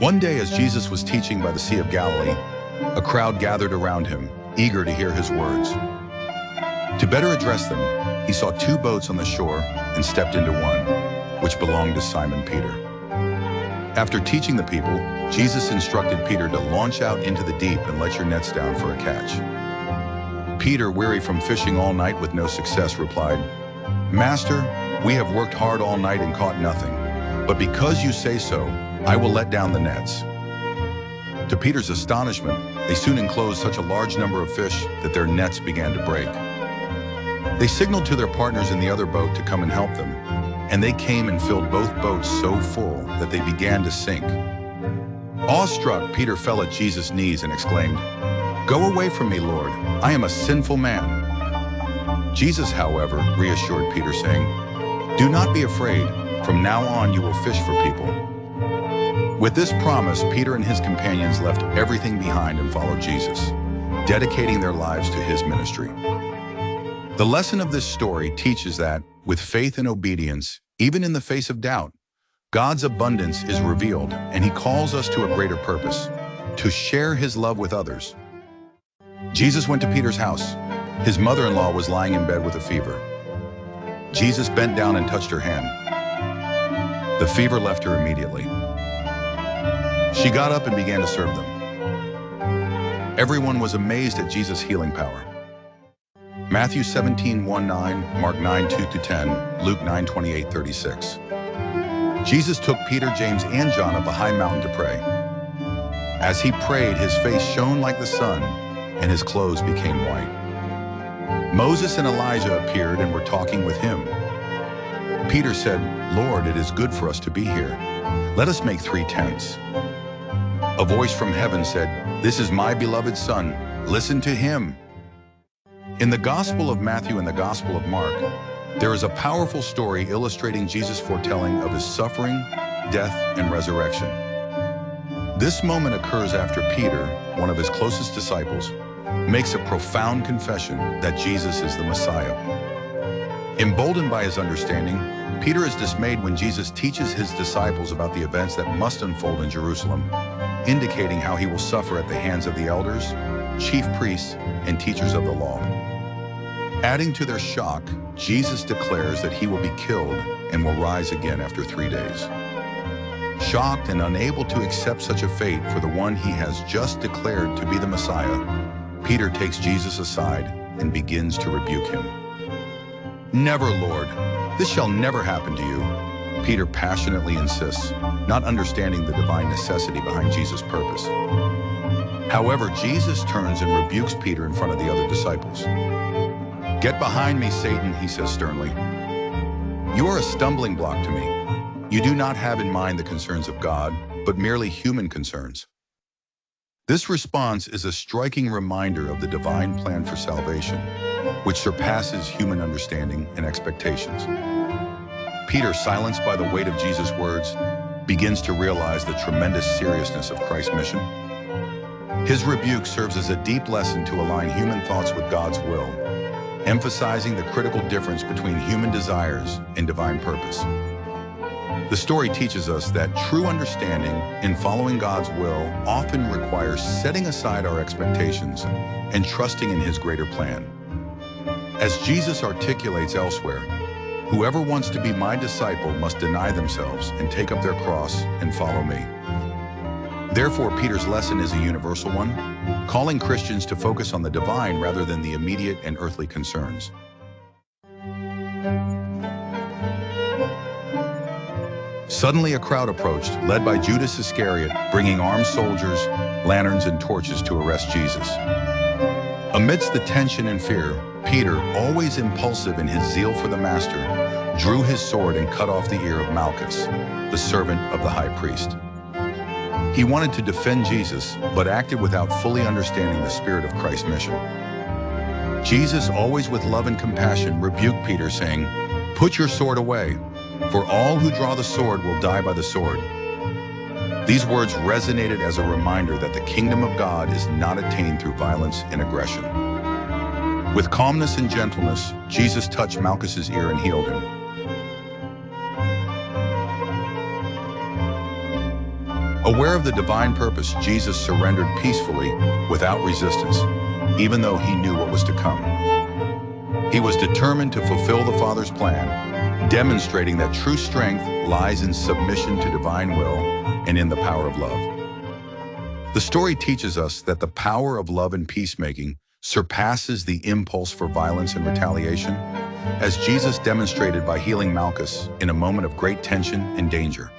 One day, as Jesus was teaching by the Sea of Galilee, a crowd gathered around him, eager to hear his words. To better address them, he saw two boats on the shore and stepped into one, which belonged to Simon Peter. After teaching the people, Jesus instructed Peter to launch out into the deep and let your nets down for a catch. Peter, weary from fishing all night with no success, replied, "Master, we have worked hard all night and caught nothing, but because you say so, I will let down the nets." To Peter's astonishment, they soon enclosed such a large number of fish that their nets began to break. They signaled to their partners in the other boat to come and help them, and they came and filled both boats so full that they began to sink. Awestruck, Peter fell at Jesus' knees and exclaimed, "Go away from me, Lord, I am a sinful man." Jesus, however, reassured Peter, saying, "Do not be afraid, from now on you will fish for people." With this promise, Peter and his companions left everything behind and followed Jesus, dedicating their lives to his ministry. The lesson of this story teaches that, with faith and obedience, even in the face of doubt, God's abundance is revealed, and he calls us to a greater purpose, to share his love with others. Jesus went to Peter's house. His mother-in-law was lying in bed with a fever. Jesus bent down and touched her hand. The fever left her immediately. She got up and began to serve them. Everyone was amazed at Jesus' healing power. Matthew 17:1-9, Mark 9:2-10, Luke 9:28-36. Jesus took Peter, James, and John up a high mountain to pray. As he prayed, his face shone like the sun, and his clothes became white. Moses and Elijah appeared and were talking with him. Peter said, "Lord, it is good for us to be here. Let us make 3 tents." A voice from heaven said, "This is my beloved Son. Listen to him." In the Gospel of Matthew and the Gospel of Mark, there is a powerful story illustrating Jesus' foretelling of his suffering, death, and resurrection. This moment occurs after Peter, one of his closest disciples, makes a profound confession that Jesus is the Messiah. Emboldened by his understanding, Peter is dismayed when Jesus teaches his disciples about the events that must unfold in Jerusalem, indicating how he will suffer at the hands of the elders, chief priests, and teachers of the law. Adding to their shock, Jesus declares that he will be killed and will rise again after 3 days. Shocked and unable to accept such a fate for the one he has just declared to be the Messiah, Peter takes Jesus aside and begins to rebuke him. "Never, Lord. This shall never happen to you," Peter passionately insists, not understanding the divine necessity behind Jesus' purpose. However, Jesus turns and rebukes Peter in front of the other disciples. "Get behind me, Satan," he says sternly. "You are a stumbling block to me. You do not have in mind the concerns of God, but merely human concerns." This response is a striking reminder of the divine plan for salvation, which surpasses human understanding and expectations. Peter, silenced by the weight of Jesus' words, begins to realize the tremendous seriousness of Christ's mission. His rebuke serves as a deep lesson to align human thoughts with God's will, emphasizing the critical difference between human desires and divine purpose. The story teaches us that true understanding in following God's will often requires setting aside our expectations and trusting in his greater plan. As Jesus articulates elsewhere, "Whoever wants to be my disciple must deny themselves and take up their cross and follow me." Therefore, Peter's lesson is a universal one, calling Christians to focus on the divine rather than the immediate and earthly concerns. Suddenly, a crowd approached, led by Judas Iscariot, bringing armed soldiers, lanterns, and torches to arrest Jesus. Amidst the tension and fear, Peter, always impulsive in his zeal for the Master, drew his sword and cut off the ear of Malchus, the servant of the high priest. He wanted to defend Jesus, but acted without fully understanding the spirit of Christ's mission. Jesus, always with love and compassion, rebuked Peter, saying, "Put your sword away, for all who draw the sword will die by the sword." These words resonated as a reminder that the kingdom of God is not attained through violence and aggression. With calmness and gentleness, Jesus touched Malchus's ear and healed him. Aware of the divine purpose, Jesus surrendered peacefully, without resistance, even though he knew what was to come. He was determined to fulfill the Father's plan, demonstrating that true strength lies in submission to divine will and in the power of love. The story teaches us that the power of love and peacemaking surpasses the impulse for violence and retaliation, as Jesus demonstrated by healing Malchus in a moment of great tension and danger.